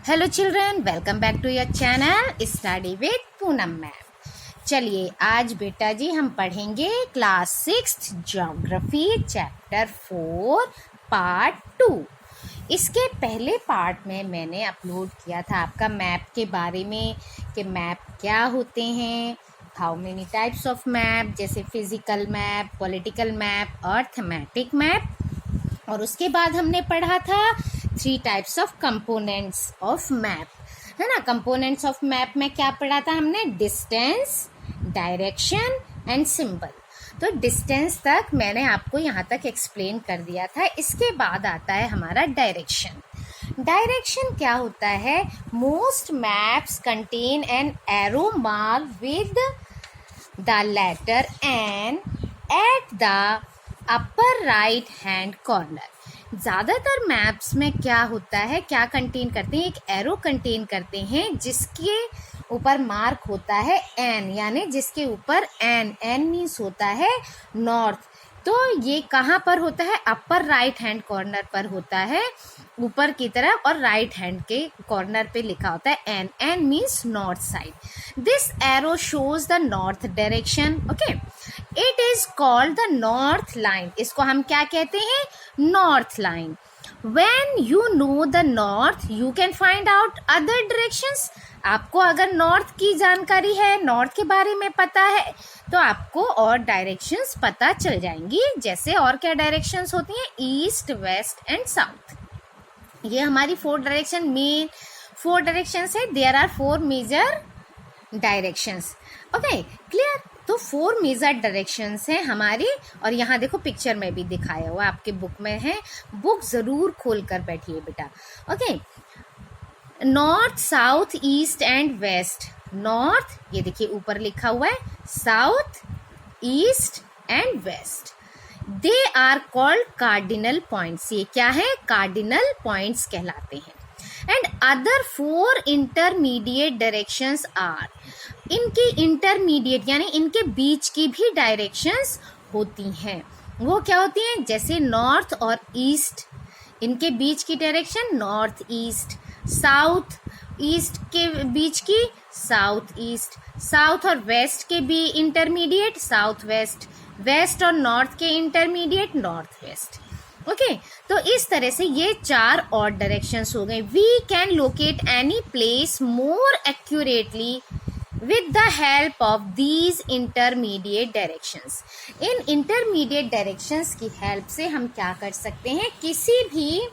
Hello children, welcome back to your channel study with Poonam ma'am. चलिए आज बेटा जी हम पढ़ेंगे क्लास 6 ज्योग्राफी चैप्टर 4 पार्ट 2। इसके पहले पार्ट में मैंने अपलोड किया था आपका मैप के बारे में कि मैप क्या होते हैं, how many types of map, जैसे फिजिकल मैप, पॉलिटिकल मैप और थीमेटिक मैप। और उसके बाद हमने पढ़ा था 3 types of components of map, है ना। कंपोनेंट्स ऑफ मैप में क्या पढ़ा था हमने? Distance, direction and symbol. तो डिस्टेंस तक मैंने आपको यहाँ तक एक्सप्लेन कर दिया था। इसके बाद आता है हमारा डायरेक्शन। डायरेक्शन क्या होता है? Most maps contain an arrow mark with the letter N at the upper right hand corner. ज़्यादातर मैप्स में क्या होता है, क्या कंटेन करते हैं? एक एरो कंटेन करते हैं जिसके ऊपर मार्क होता है एन, यानी जिसके ऊपर एन मीन्स होता है नॉर्थ। तो ये कहाँ पर होता है? अपर राइट हैंड कॉर्नर पर होता है, ऊपर की तरफ, और राइट हैंड के कॉर्नर पे लिखा होता है N means north side. This arrow shows the north direction. Okay, it is called the north line. इसको हम क्या कहते हैं? North line. When you know the north, you can find out other directions. आपको अगर नॉर्थ की जानकारी है, नॉर्थ के बारे में पता है, तो आपको और डायरेक्शंस पता चल जाएंगी। जैसे और क्या डायरेक्शंस होती हैं? East, west and south. ये हमारी 4 डायरेक्शन, मेन 4 डायरेक्शंस है। There are 4 major directions. Okay, clear? तो 4 मेजर डायरेक्शंस हैं हमारी। और यहाँ देखो पिक्चर में भी दिखाया हुआ, आपके बुक में है, बुक जरूर खोल कर बैठिए बेटा। Okay, north, south, east and west. North, ये देखिए ऊपर लिखा हुआ है, south, east and west. They are called cardinal points. ये क्या है? कार्डिनल पॉइंट्स कहलाते हैं। And other 4 intermediate directions are. इनकी इंटरमीडिएट यानी इनके बीच की भी डायरेक्शंस होती हैं। वो क्या होती हैं? जैसे नॉर्थ और ईस्ट, इनके बीच की direction north east. South east के बीच की साउथ ईस्ट। साउथ और वेस्ट के भी इंटरमीडिएट साउथ वेस्ट। वेस्ट और नॉर्थ के इंटरमीडिएट नॉर्थ वेस्ट। ओके, तो इस तरह से ये 4 और डायरेक्शंस हो गए। We can locate any place more accurately with the help of these intermediate directions. इन intermediate directions की हेल्प से हम क्या कर सकते हैं? किसी भी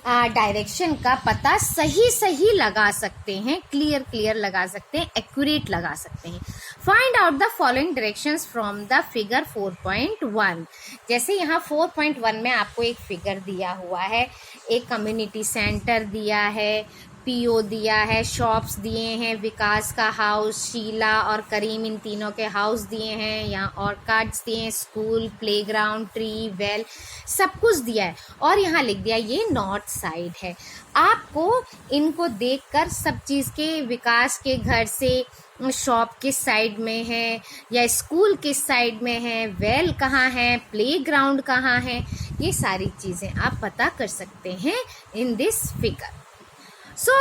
डायरेक्शन का पता सही लगा सकते हैं, क्लियर लगा सकते हैं, एक्यूरेट लगा सकते हैं। Find out the following directions from the figure 4.1। जैसे यहाँ 4.1 में आपको एक फिगर दिया हुआ है, एक कम्युनिटी सेंटर दिया है, पीओ दिया है, शॉप्स दिए हैं, विकास का हाउस, शीला और करीम, इन तीनों के हाउस दिए हैं, यहाँ और कार्ड्स दिए हैं, स्कूल, प्लेग्राउंड, ट्री, वेल, सब कुछ दिया है। और यहाँ लिख दिया ये नॉर्थ साइड है। आपको इनको देखकर सब चीज़ के, विकास के घर से शॉप किस साइड में है, या स्कूल किस साइड में है, वेल कहाँ है, प्लेग्राउंड कहाँ है, ये सारी चीज़ें आप पता कर सकते हैं in this figure. So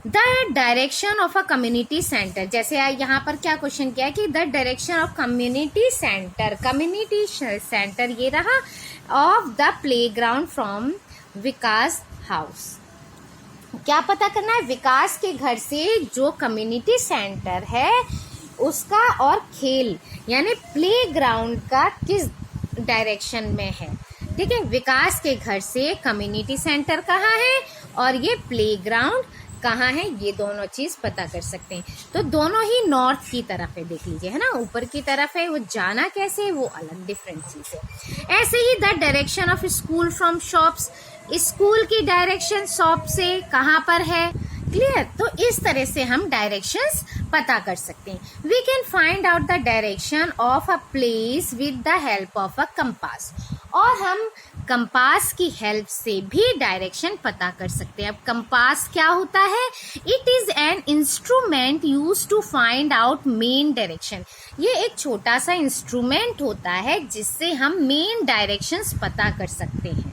the direction of a community centre. जैसे यहाँ पर क्या क्वेश्चन किया है कि the direction of community centre ये रहा of the playground from Vikas house. क्या पता करना है? विकास के घर से जो कम्युनिटी सेंटर है उसका और खेल यानी प्लेग्राउंड का किस डायरेक्शन में है। ठीक है, विकास के घर से कम्युनिटी सेंटर कहाँ है और ये प्लेग्राउंड कहाँ है, ये दोनों चीज़ पता कर सकते हैं। तो दोनों ही नॉर्थ की तरफ है, देख लीजिए, है ना, ऊपर की तरफ है। वो जाना कैसे, वो अलग डिफरेंट चीज़ है। ऐसे ही the direction of school from shops. School की डायरेक्शन शॉप से कहाँ पर है, क्लियर? तो इस तरह से हम डायरेक्शंस पता कर सकते हैं। We can find out the direction of a place with the help of a compass. और हम कंपास की हेल्प से भी डायरेक्शन पता कर सकते हैं। अब कंपास क्या होता है? It is an instrument use to find out main direction. ये एक छोटा सा इंस्ट्रूमेंट होता है जिससे हम मेन डायरेक्शंस पता कर सकते हैं।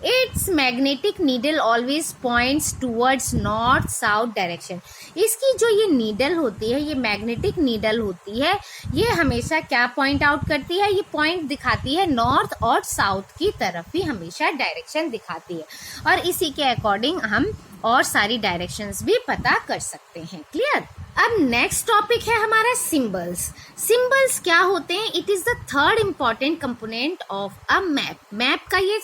It's magnetic needle always points towards north south direction. इसकी जो ये नीडल होती है, ये मैग्नेटिक नीडल होती है, ये हमेशा क्या पॉइंट आउट करती है, ये पॉइंट दिखाती है नॉर्थ और साउथ की तरफ ही हमेशा डायरेक्शन दिखाती है, और इसी के अकॉर्डिंग हम और सारी डायरेक्शंस भी पता कर सकते हैं। क्लियर। अब नेक्स्ट टॉपिक है हमारा सिंबल्स। सिंबल्स क्या होते हैं? It is the third important component of a map. Map का ये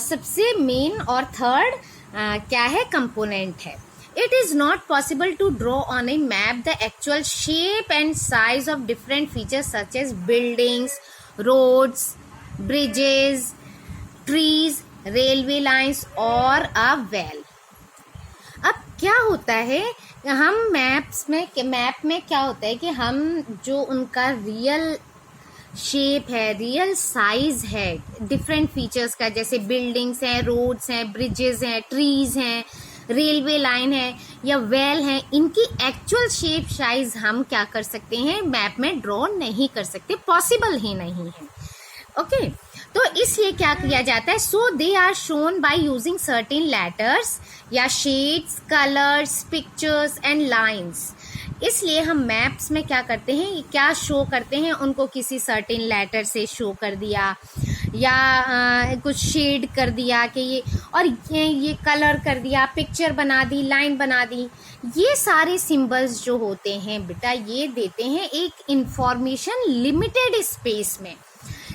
सबसे मेन और थर्ड क्या है, कंपोनेंट है। It is not possible to draw on a map the actual shape and size of different features such as buildings, roads, bridges, trees, railway lines or a well. अब क्या होता है, हम map में क्या होता है कि हम जो उनका रियल शेप है, रियल साइज है डिफरेंट फीचर्स का, जैसे बिल्डिंग्स हैं, रोड्स हैं, ब्रिजेस हैं, ट्रीज हैं, रेलवे लाइन है या वेल है, इनकी एक्चुअल शेप साइज हम क्या कर सकते हैं, मैप में ड्रॉ नहीं कर सकते, पॉसिबल ही नहीं है। ओके, तो इसलिए क्या किया जाता है, so they are shown by using certain letters या shades, colours, pictures and lines. इसलिए हम मैप्स में क्या करते हैं, क्या शो करते हैं, उनको किसी सर्टेन लेटर से शो कर दिया या कुछ शेड कर दिया कि ये कलर कर दिया, पिक्चर बना दी, लाइन बना दी। ये सारे सिंबल्स जो होते हैं बेटा, ये देते हैं एक इंफॉर्मेशन लिमिटेड स्पेस में।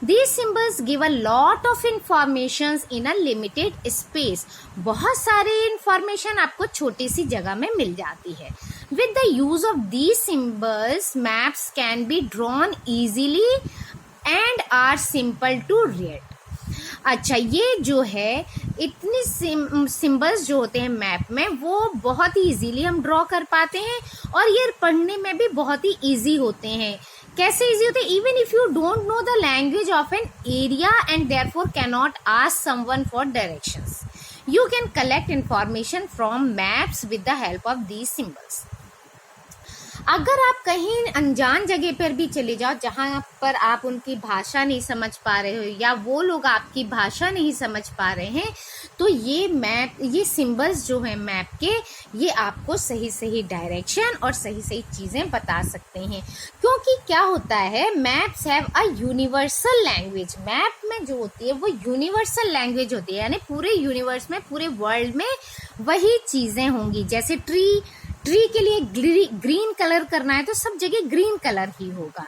These symbols give a lot of informations in a limited space. बहुत सारे information आपको छोटी सी जगह में मिल जाती है। With the use of these symbols, maps can be drawn easily and are simple to read. अच्छा, ये जो है इतनी सिंबल्स जो होते हैं मैप में, वो बहुत ही इजीली हम ड्रॉ कर पाते हैं और ये पढ़ने में भी बहुत ही इजी होते हैं। कैसे इजी होते हैं? Even if you don't know the language of an area and therefore can not ask someone for directions, you can collect information from maps with the help of these symbols. अगर आप कहीं अनजान जगह पर भी चले जाओ, जहाँ पर आप उनकी भाषा नहीं समझ पा रहे हो या वो लोग आपकी भाषा नहीं समझ पा रहे हैं, तो ये सिंबल्स जो हैं मैप के, ये आपको सही सही डायरेक्शन और सही सही चीज़ें बता सकते हैं। क्योंकि क्या होता है, maps have a universal language. Map में जो होती है वो यूनिवर्सल लैंग्वेज होती है, यानी पूरे यूनिवर्स में, पूरे वर्ल्ड में वही चीज़ें होंगी। जैसे ट्री के लिए ग्रीन कलर करना है तो सब जगह ग्रीन कलर ही होगा।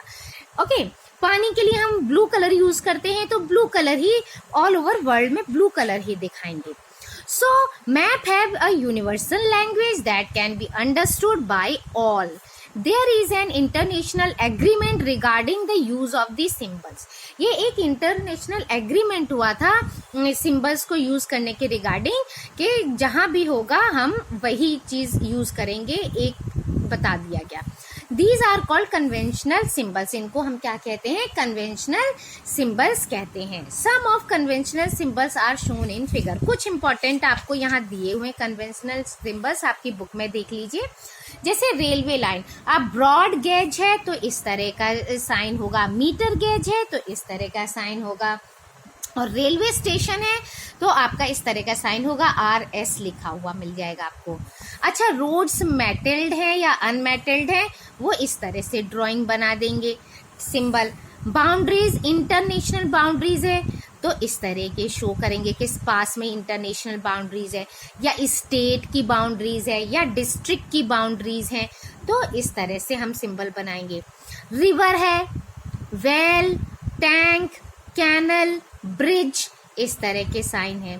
ओके, पानी के लिए हम ब्लू कलर यूज करते हैं तो ब्लू कलर ही ऑल ओवर वर्ल्ड में ब्लू कलर ही दिखाएंगे। So map have a universal language that can be understood by all. There is an international agreement regarding the use of the symbols. ये एक international agreement हुआ था symbols को use करने के रिगार्डिंग, कि जहां भी होगा हम वही चीज यूज करेंगे, एक बता दिया गया। These are called conventional symbols. इनको हम क्या कहते हैं, कन्वेंशनल सिम्बल्स कहते हैं। Some of conventional symbols are shown in figure. कुछ इंपॉर्टेंट आपको यहाँ दिए हुए कन्वेंशनल सिम्बल्स आपकी बुक में देख लीजिए। जैसे रेलवे लाइन, अब ब्रॉड गेज है तो इस तरह का साइन होगा, मीटर गेज है तो इस तरह का साइन होगा, और रेलवे स्टेशन है तो आपका इस तरह का साइन होगा, RS लिखा हुआ मिल जाएगा आपको। अच्छा, रोड्स मेटल्ड है या अनमेटल्ड है, वो इस तरह से ड्राइंग बना देंगे सिंबल। बाउंड्रीज, इंटरनेशनल बाउंड्रीज है तो इस तरह के शो करेंगे कि पास में इंटरनेशनल बाउंड्रीज है, या स्टेट की बाउंड्रीज है, या डिस्ट्रिक्ट की बाउंड्रीज है, तो इस तरह से हम सिंबल बनाएंगे। रिवर है, वेल, टैंक, कैनल, ब्रिज, इस तरह के साइन है।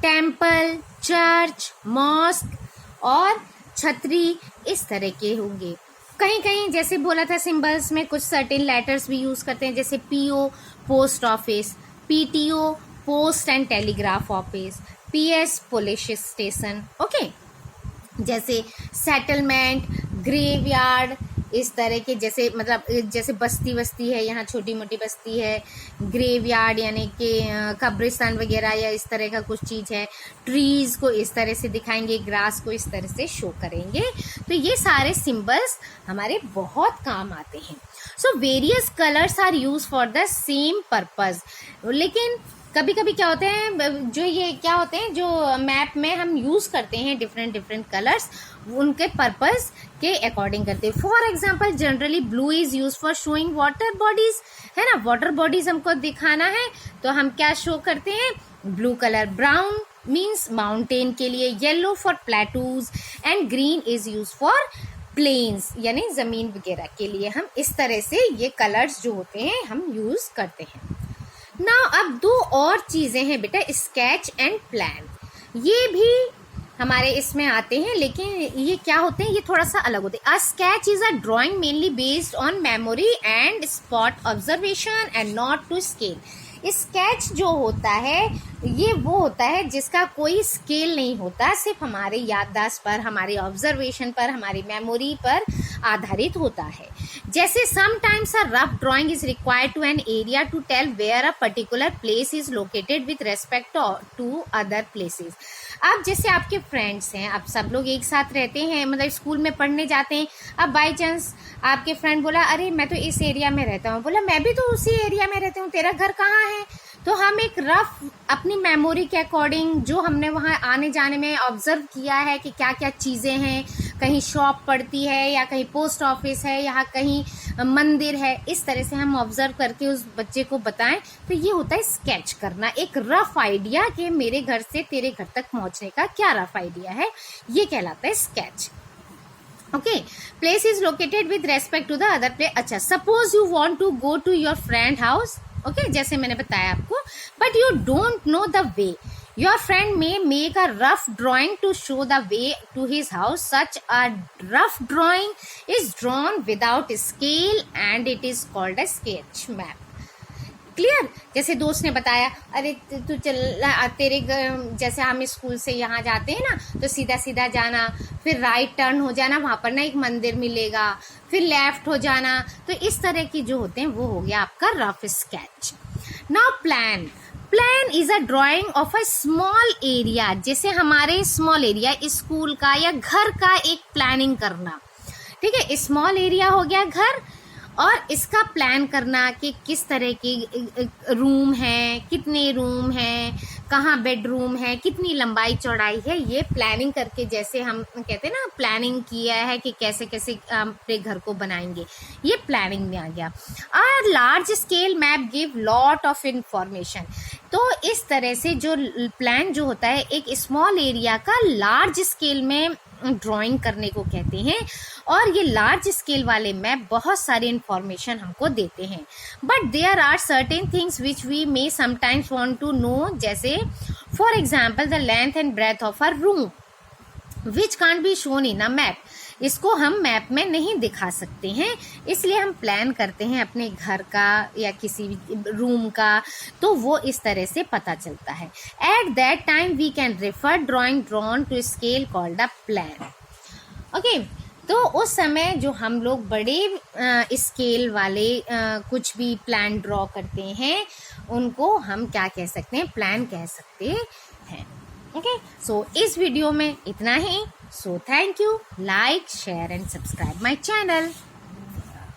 टेम्पल, चर्च, मॉस्क और छतरी, इस तरह के होंगे। कहीं कहीं जैसे बोला था सिंबल्स में कुछ सर्टेन लेटर्स भी यूज करते हैं, जैसे PO post office, PTO post and telegraph office, PS police station. Okay, जैसे सेटलमेंट, ग्रेवयार्ड, इस तरह के, जैसे मतलब जैसे बस्ती है, यहाँ छोटी मोटी बस्ती है, ग्रेवयार्ड यानी कि कब्रिस्तान वगैरह या इस तरह का कुछ चीज़ है। ट्रीज को इस तरह से दिखाएंगे, ग्रास को इस तरह से शो करेंगे। तो ये सारे सिंबल्स हमारे बहुत काम आते हैं। So various colours are use for the same purpose. लेकिन कभी कभी क्या होते हैं, जो ये क्या होते हैं, जो मैप में हम यूज़ करते हैं डिफरेंट डिफरेंट कलर्स, उनके पर्पस के अकॉर्डिंग करते हैं। For example generally blue is use for showing water bodies, है ना, वाटर बॉडीज़ हमको दिखाना है तो हम क्या शो करते हैं, blue colour. Brown means mountain के लिए, yellow for plateaus and green is use for plains यानी ज़मीन वगैरह के लिए। हम इस तरह से ये कलर्स जो होते हैं हम यूज़ करते हैं। ना अब दो और चीज़ें हैं बेटा, स्केच एंड प्लान। ये भी हमारे इसमें आते हैं, लेकिन ये क्या होते हैं, ये थोड़ा सा अलग होते हैं। A sketch is a drawing mainly based on memory and spot observation and not to scale. Sketch जो होता है ये वो होता है जिसका कोई स्केल नहीं होता, सिर्फ हमारे याददाश्त पर, हमारे ऑब्जर्वेशन पर, हमारी मेमोरी पर आधारित होता है। जैसे sometimes a rough drawing is required to an area to tell where a particular place is located with respect to other places. अब जैसे आपके फ्रेंड्स हैं, अब सब लोग एक साथ रहते हैं, मतलब स्कूल में पढ़ने जाते हैं। अब बाई चांस आपके फ्रेंड बोला अरे मैं तो इस एरिया में रहता हूँ, बोला मैं भी तो उसी एरिया में रहती हूँ, तेरा घर कहाँ है? तो हम एक रफ अपनी मेमोरी के अकॉर्डिंग जो हमने वहाँ आने जाने में ऑब्जर्व किया है कि क्या क्या चीज़ें हैं, कहीं शॉप पड़ती है या कहीं पोस्ट ऑफिस है या कहीं मंदिर है, इस तरह से हम ऑब्जर्व करके उस बच्चे को बताएं। तो ये होता है स्केच करना, एक रफ आइडिया कि मेरे घर से तेरे घर तक पहुँचने का क्या रफ आइडिया है, ये कहलाता है sketch. Okay, place is located with respect to the other place. अच्छा, suppose you want to go to your friend house, okay, जैसे मैंने बताया आपको, but you don't know the way. Your friend may make a rough drawing to show the way to his house. Such a rough drawing is drawn without scale and it is called a sketch map. Clear? जैसे दोस्त ने बताया अरे तू चल, तेरे जैसे हम स्कूल से यहाँ जाते हैं ना, तो सीधा सीधा जाना, फिर राइट टर्न हो जाना, वहाँ पर ना एक मंदिर मिलेगा, फिर लेफ्ट हो जाना। तो इस तरह की जो होते हैं वो हो गया आपका rough sketch. Now plan. Plan is a drying of a small area. जैसे हमारे स्मॉल एरिया, स्कूल का या घर का एक प्लानिंग करना, ठीक है, स्मॉल एरिया हो गया घर, और इसका प्लान करना कि किस तरह की रूम है, कितने रूम हैं, कहाँ बेडरूम है, कितनी लंबाई चौड़ाई है, ये प्लानिंग करके, जैसे हम कहते हैं ना प्लानिंग किया है कि कैसे कैसे अपने घर को बनाएंगे, ये प्लानिंग में आ गया। और large scale map give lot of information. तो इस तरह से जो प्लान जो होता है एक स्मॉल एरिया का लार्ज स्केल में ड्राइंग करने को कहते हैं, और ये लार्ज स्केल वाले मैप बहुत सारी इंफॉर्मेशन हमको देते हैं। But there are certain things which we may sometimes want to know, जैसे for example the length and breadth of a room which can't be shown in a map. इसको हम map में नहीं दिखा सकते हैं, इसलिए हम प्लान करते हैं अपने घर का या किसी रूम का, तो वो इस तरह से पता चलता है। At that time we can refer drawing drawn to scale called a plan. Okay, तो उस समय जो हम लोग बड़े स्केल वाले कुछ भी प्लान ड्रॉ करते हैं उनको हम क्या कह सकते हैं, प्लान कह सकते हैं। ओके, सो इस वीडियो में इतना ही। So thank you, like share and subscribe my channel.